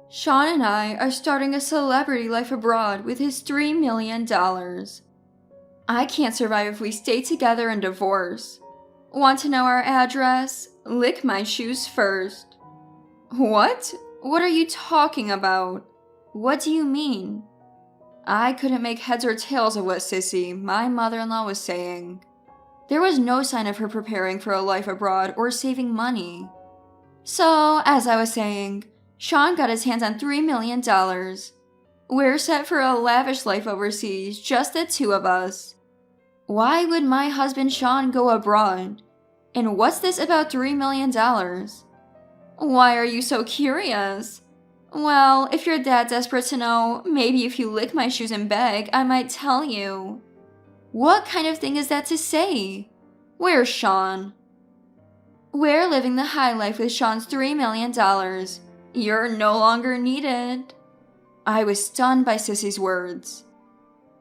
Sean and I are starting a celebrity life abroad with his $3 million. I can't survive if we stay together and divorce. Want to know our address? Lick my shoes first. What? What are you talking about? What do you mean? I couldn't make heads or tails of what Sissy, my mother-in-law, was saying. There was no sign of her preparing for a life abroad or saving money. So, as I was saying, Sean got his hands on $3 million. We're set for a lavish life overseas, just the two of us. Why would my husband Sean go abroad? And what's this about $3 million? Why are you so curious? Well, if you're that desperate to know, maybe if you lick my shoes and beg, I might tell you. What kind of thing is that to say? Where's Sean? We're living the high life with Sean's $3 million. You're no longer needed. I was stunned by Sissy's words.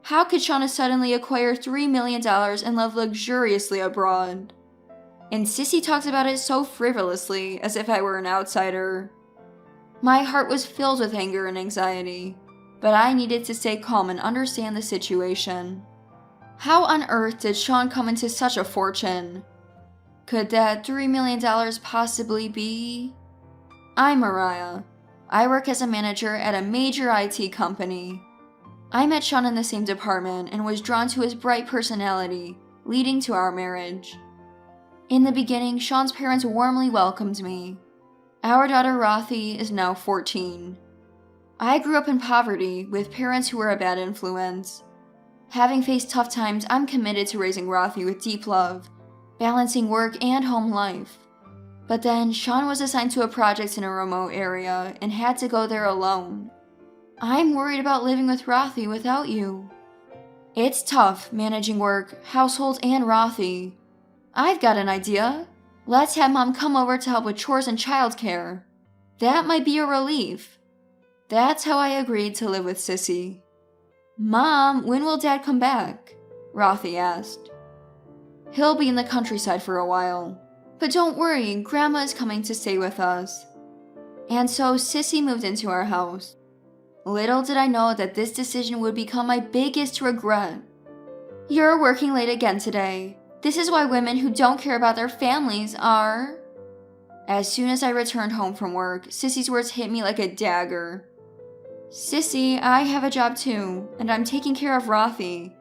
How could Shauna suddenly acquire $3 million and live luxuriously abroad? And Sissy talks about it so frivolously, as if I were an outsider. My heart was filled with anger and anxiety, but I needed to stay calm and understand the situation. How on earth did Sean come into such a fortune? Could that $3 million possibly be? I'm Mariah. I work as a manager at a major IT company. I met Sean in the same department and was drawn to his bright personality, leading to our marriage. In the beginning, Sean's parents warmly welcomed me. Our daughter Rothy is now 14. I grew up in poverty with parents who were a bad influence. Having faced tough times, I'm committed to raising Rothy with deep love, balancing work and home life. But then, Sean was assigned to a project in a remote area and had to go there alone. I'm worried about living with Rothy without you. It's tough managing work, household, and Rothy. I've got an idea. Let's have Mom come over to help with chores and childcare. That might be a relief. That's how I agreed to live with Sissy. Mom, when will Dad come back? Rothy asked. He'll be in the countryside for a while. But don't worry, Grandma is coming to stay with us. And so Sissy moved into our house. Little did I know that this decision would become my biggest regret. You're working late again today. This is why women who don't care about their families are... As soon as I returned home from work, Sissy's words hit me like a dagger. Sissy, I have a job too, and I'm taking care of Rothy.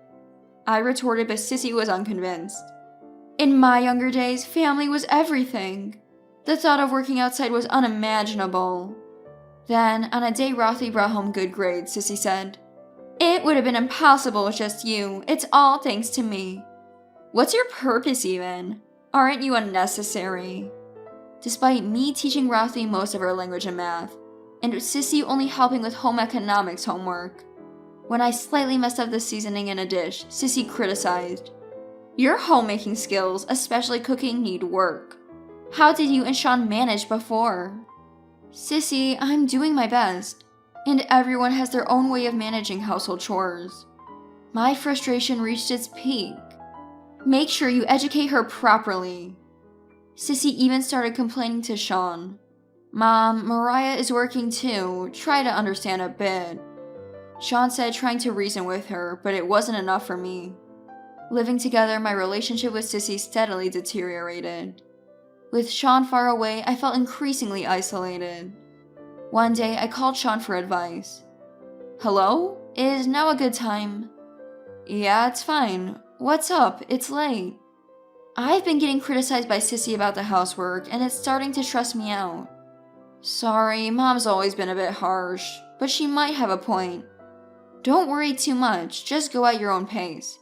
I retorted, but Sissy was unconvinced. In my younger days, family was everything. The thought of working outside was unimaginable. Then, on a day Rothy brought home good grades, Sissy said, It would have been impossible with just you. It's all thanks to me. What's your purpose even? Aren't you unnecessary? Despite me teaching Rothy most of her language and math, and Sissy only helping with home economics homework, when I slightly messed up the seasoning in a dish, Sissy criticized. Your homemaking skills, especially cooking, need work. How did you and Sean manage before? Sissy, I'm doing my best, and everyone has their own way of managing household chores. My frustration reached its peak. Make sure you educate her properly. Sissy even started complaining to Sean. Mom, Mariah is working too. Try to understand a bit. Sean said trying to reason with her, but it wasn't enough for me. Living together, my relationship with Sissy steadily deteriorated. With Sean far away, I felt increasingly isolated. One day, I called Sean for advice. Hello? Is now a good time? Yeah, it's fine. What's up? It's late. I've been getting criticized by Sissy about the housework, and it's starting to stress me out. Sorry, Mom's always been a bit harsh, but she might have a point. Don't worry too much, just go at your own pace.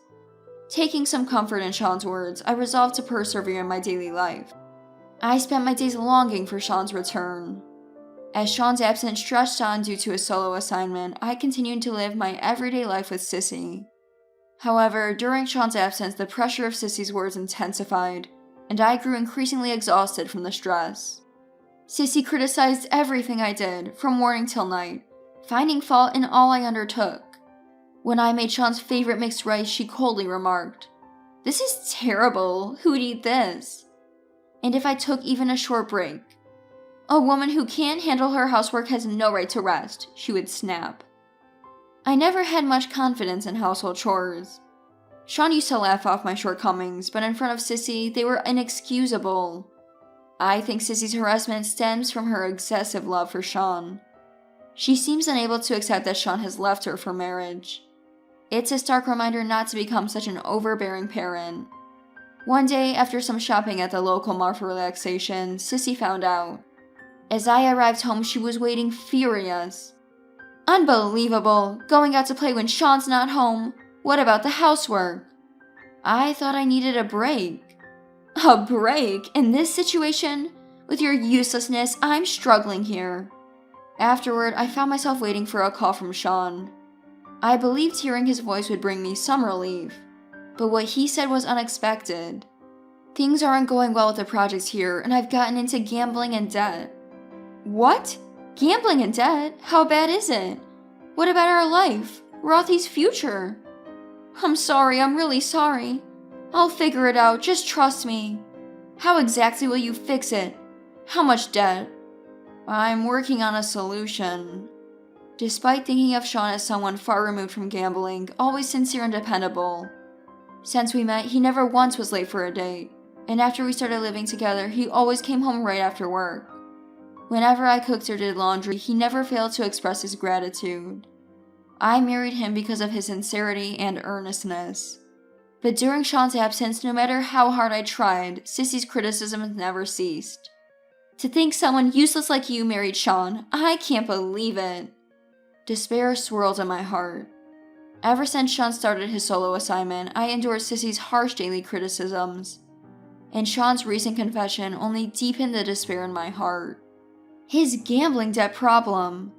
Taking some comfort in Sean's words, I resolved to persevere in my daily life. I spent my days longing for Sean's return. As Sean's absence stretched on due to a solo assignment, I continued to live my everyday life with Sissy. However, during Sean's absence, the pressure of Sissy's words intensified, and I grew increasingly exhausted from the stress. Sissy criticized everything I did, from morning till night, finding fault in all I undertook. When I made Sean's favorite mixed rice, she coldly remarked, This is terrible. Who'd eat this? And if I took even a short break, A woman who can't handle her housework has no right to rest, she would snap. I never had much confidence in household chores. Sean used to laugh off my shortcomings, but in front of Sissy, they were inexcusable. I think Sissy's harassment stems from her excessive love for Sean. She seems unable to accept that Sean has left her for marriage. It's a stark reminder not to become such an overbearing parent. One day, after some shopping at the local mall for relaxation, Sissy found out. As I arrived home, she was waiting furious. Unbelievable! Going out to play when Sean's not home. What about the housework? I thought I needed a break. A break? In this situation? With your uselessness, I'm struggling here. Afterward, I found myself waiting for a call from Sean. I believed hearing his voice would bring me some relief, but what he said was unexpected. Things aren't going well with the projects here, and I've gotten into gambling and debt. What? Gambling and debt? How bad is it? What about our life? Rothy's future? I'm sorry, I'm really sorry. I'll figure it out, just trust me. How exactly will you fix it? How much debt? I'm working on a solution. Despite thinking of Sean as someone far removed from gambling, always sincere and dependable. Since we met, he never once was late for a date, and after we started living together, he always came home right after work. Whenever I cooked or did laundry, he never failed to express his gratitude. I married him because of his sincerity and earnestness. But during Sean's absence, no matter how hard I tried, Sissy's criticisms never ceased. To think someone useless like you married Sean, I can't believe it. Despair swirled in my heart. Ever since Sean started his solo assignment, I endured Sissy's harsh daily criticisms. And Sean's recent confession only deepened the despair in my heart. His gambling debt problem.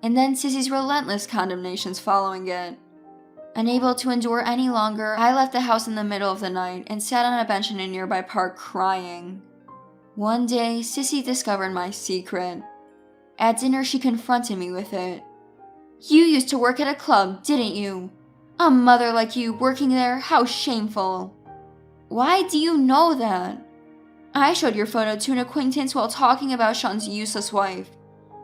And then Sissy's relentless condemnations following it. Unable to endure any longer, I left the house in the middle of the night and sat on a bench in a nearby park crying. One day, Sissy discovered my secret. At dinner, she confronted me with it. You used to work at a club, didn't you? A mother like you working there, how shameful. Why do you know that? I showed your photo to an acquaintance while talking about Sean's useless wife.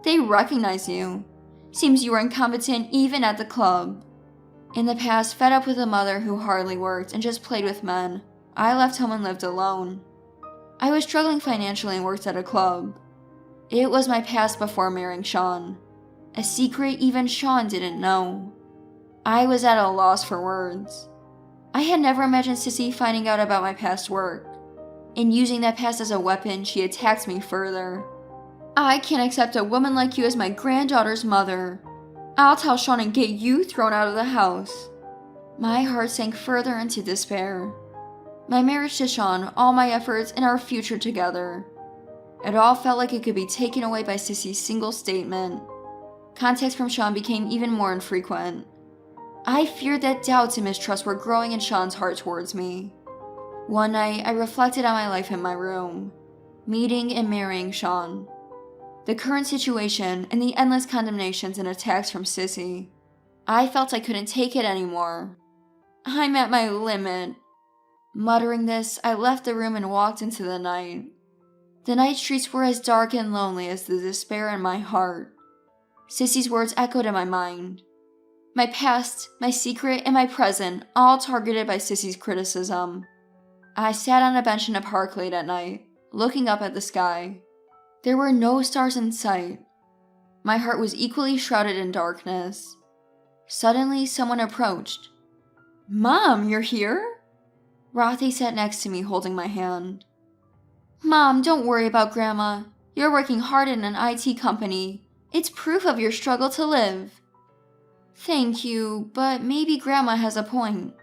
They recognize you. Seems you were incompetent even at the club. In the past, fed up with a mother who hardly worked and just played with men, I left home and lived alone. I was struggling financially and worked at a club. It was my past before marrying Sean. A secret even Sean didn't know. I was at a loss for words. I had never imagined Sissy finding out about my past work. In using that past as a weapon, she attacked me further. I can't accept a woman like you as my granddaughter's mother. I'll tell Sean and get you thrown out of the house. My heart sank further into despair. My marriage to Sean, all my efforts, and our future together. It all felt like it could be taken away by Sissy's single statement. Contacts from Sean became even more infrequent. I feared that doubts and mistrust were growing in Sean's heart towards me. One night, I reflected on my life in my room, meeting and marrying Sean. The current situation and the endless condemnations and attacks from Sissy. I felt I couldn't take it anymore. I'm at my limit. Muttering this, I left the room and walked into the night. The night streets were as dark and lonely as the despair in my heart. Sissy's words echoed in my mind. My past, my secret, and my present, all targeted by Sissy's criticism. I sat on a bench in a park late at night, looking up at the sky. There were no stars in sight. My heart was equally shrouded in darkness. Suddenly, someone approached. Mom, you're here? Rothy sat next to me, holding my hand. Mom, don't worry about Grandma. You're working hard in an IT company. It's proof of your struggle to live. Thank you, but maybe Grandma has a point.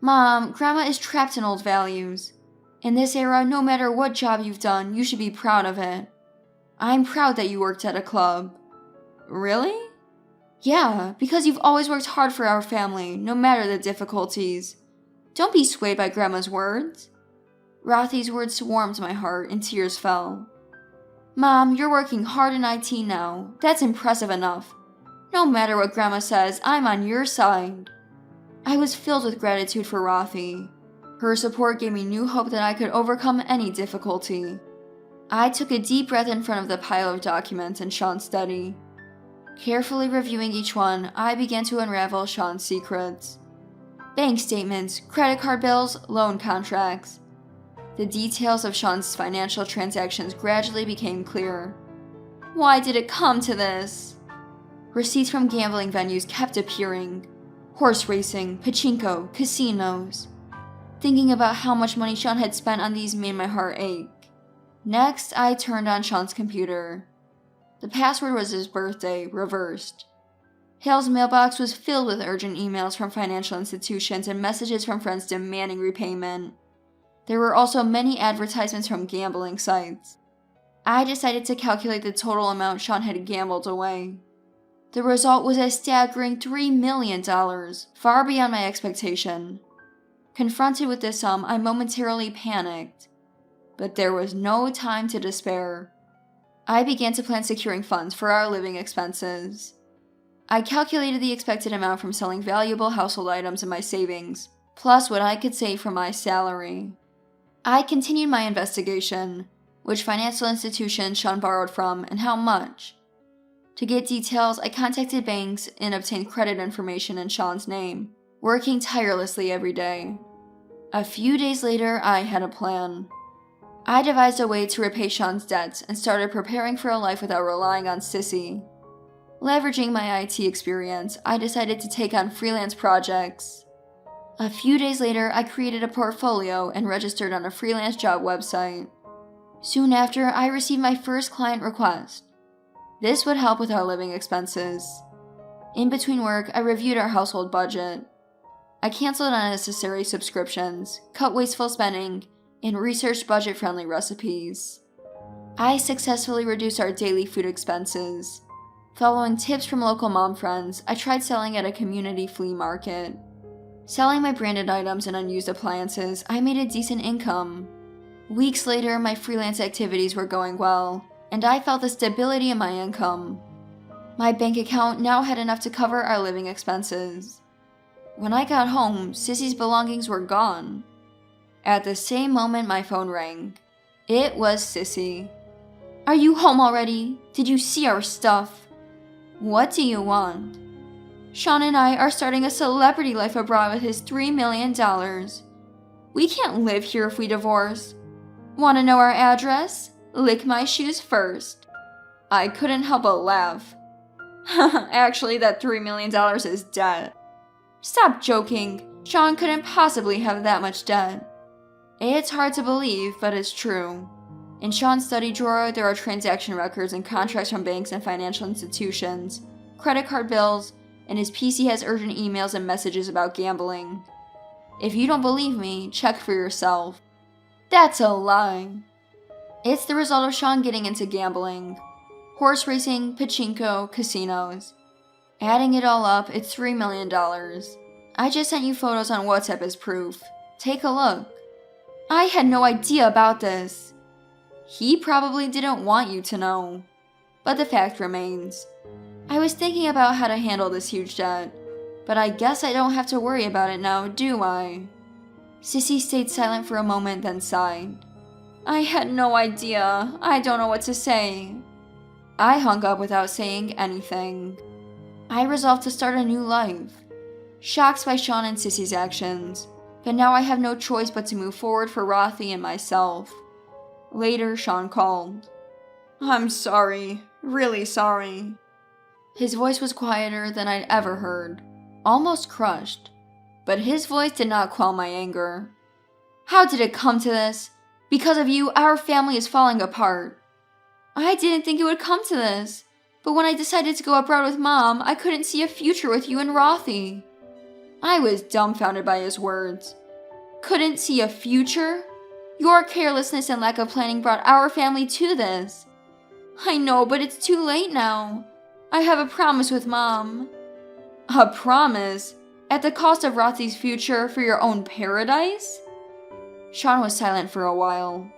Mom, Grandma is trapped in old values. In this era, no matter what job you've done, you should be proud of it. I'm proud that you worked at a club. Really? Yeah, because you've always worked hard for our family, no matter the difficulties. Don't be swayed by Grandma's words. Rothy's words warmed my heart and tears fell. Mom, you're working hard in IT now. That's impressive enough. No matter what Grandma says, I'm on your side. I was filled with gratitude for Rothy. Her support gave me new hope that I could overcome any difficulty. I took a deep breath in front of the pile of documents in Sean's study. Carefully reviewing each one, I began to unravel Sean's secrets. Bank statements, credit card bills, loan contracts. The details of Sean's financial transactions gradually became clear. Why did it come to this? Receipts from gambling venues kept appearing. Horse racing, pachinko, casinos. Thinking about how much money Sean had spent on these made my heart ache. Next, I turned on Sean's computer. The password was his birthday, reversed. Hale's mailbox was filled with urgent emails from financial institutions and messages from friends demanding repayment. There were also many advertisements from gambling sites. I decided to calculate the total amount Sean had gambled away. The result was a staggering $3 million, far beyond my expectation. Confronted with this sum, I momentarily panicked. But there was no time to despair. I began to plan securing funds for our living expenses. I calculated the expected amount from selling valuable household items in my savings, plus what I could save from my salary. I continued my investigation, which financial institution Sean borrowed from and how much. To get details, I contacted banks and obtained credit information in Sean's name, working tirelessly every day. A few days later, I had a plan. I devised a way to repay Sean's debts and started preparing for a life without relying on Sissy. Leveraging my IT experience, I decided to take on freelance projects. A few days later, I created a portfolio and registered on a freelance job website. Soon after, I received my first client request. This would help with our living expenses. In between work, I reviewed our household budget. I canceled unnecessary subscriptions, cut wasteful spending, and researched budget-friendly recipes. I successfully reduced our daily food expenses. Following tips from local mom friends, I tried selling at a community flea market. Selling my branded items and unused appliances, I made a decent income. Weeks later, my freelance activities were going well, and I felt the stability in my income. My bank account now had enough to cover our living expenses. When I got home, Sissy's belongings were gone. At the same moment, my phone rang. It was Sissy. "Are you home already? Did you see our stuff?" "What do you want?" "Sean and I are starting a celebrity life abroad with his $3 million. We can't live here if we divorce. Want to know our address? Lick my shoes first." I couldn't help but laugh. Actually, that $3 million is debt. Stop joking. Sean couldn't possibly have that much debt. It's hard to believe, but it's true. In Sean's study drawer, there are transaction records and contracts from banks and financial institutions, credit card bills, and his PC has urgent emails and messages about gambling. If you don't believe me, check for yourself. That's a lie. It's the result of Sean getting into gambling. Horse racing, pachinko, casinos. Adding it all up, it's $3 million. I just sent you photos on WhatsApp as proof. Take a look. I had no idea about this. He probably didn't want you to know. But the fact remains. I was thinking about how to handle this huge debt, but I guess I don't have to worry about it now, do I? Sissy stayed silent for a moment, then sighed. I had no idea. I don't know what to say. I hung up without saying anything. I resolved to start a new life. Shocked by Sean and Sissy's actions, but now I have no choice but to move forward for Rothy and myself. Later, Sean called. I'm sorry. Really sorry. His voice was quieter than I'd ever heard, almost crushed. But his voice did not quell my anger. How did it come to this? Because of you, our family is falling apart. I didn't think it would come to this, but when I decided to go abroad with Mom, I couldn't see a future with you and Rothy. I was dumbfounded by his words. Couldn't see a future? Your carelessness and lack of planning brought our family to this. I know, but it's too late now. I have a promise with Mom. A promise? At the cost of Rothy's future for your own paradise? Sean was silent for a while.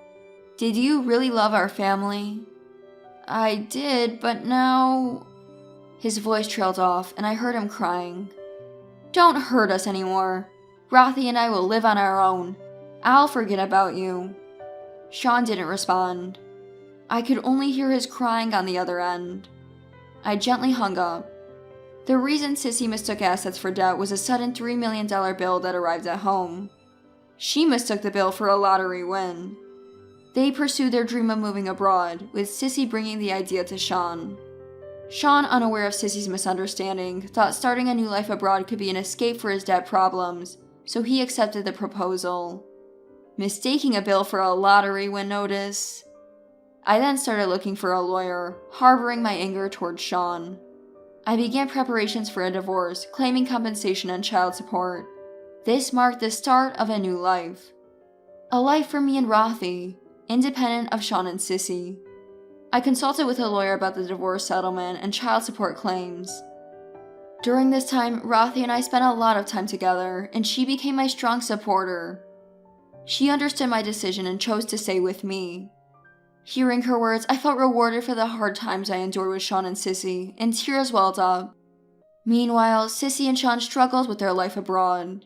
Did you really love our family? I did, but now... His voice trailed off, and I heard him crying. Don't hurt us anymore. Rothy and I will live on our own. I'll forget about you. Sean didn't respond. I could only hear his crying on the other end. I gently hung up. The reason Sissy mistook assets for debt was a sudden $3 million bill that arrived at home. She mistook the bill for a lottery win. They pursued their dream of moving abroad, with Sissy bringing the idea to Sean. Sean, unaware of Sissy's misunderstanding, thought starting a new life abroad could be an escape for his debt problems, so he accepted the proposal. Mistaking a bill for a lottery win notice. I then started looking for a lawyer, harboring my anger towards Sean. I began preparations for a divorce, claiming compensation and child support. This marked the start of a new life. A life for me and Rothy, independent of Sean and Sissy. I consulted with a lawyer about the divorce settlement and child support claims. During this time, Rothy and I spent a lot of time together, and she became my strong supporter. She understood my decision and chose to stay with me. Hearing her words, I felt rewarded for the hard times I endured with Sean and Sissy, and tears welled up. Meanwhile, Sissy and Sean struggled with their life abroad.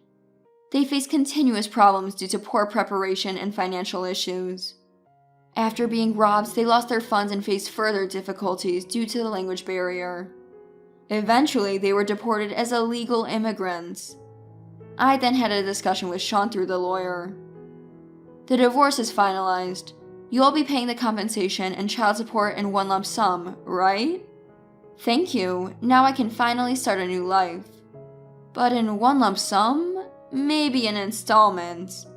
They faced continuous problems due to poor preparation and financial issues. After being robbed, they lost their funds and faced further difficulties due to the language barrier. Eventually, they were deported as illegal immigrants. I then had a discussion with Sean through the lawyer. The divorce is finalized. You'll be paying the compensation and child support in one lump sum, right? Thank you. Now I can finally start a new life. But in one lump sum? Maybe in installments.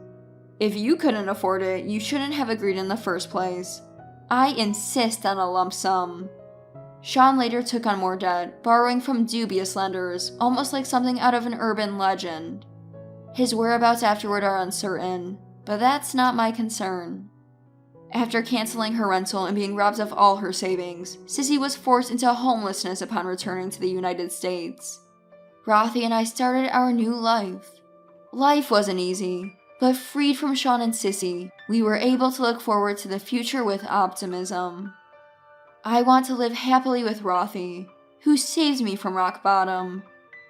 If you couldn't afford it, you shouldn't have agreed in the first place. I insist on a lump sum. Sean later took on more debt, borrowing from dubious lenders, almost like something out of an urban legend. His whereabouts afterward are uncertain, but that's not my concern. After canceling her rental and being robbed of all her savings, Sissy was forced into homelessness upon returning to the United States. Rothy and I started our new life. Life wasn't easy. But freed from Sean and Sissy, we were able to look forward to the future with optimism. I want to live happily with Rothy, who saves me from rock bottom,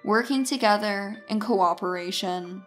working together in cooperation.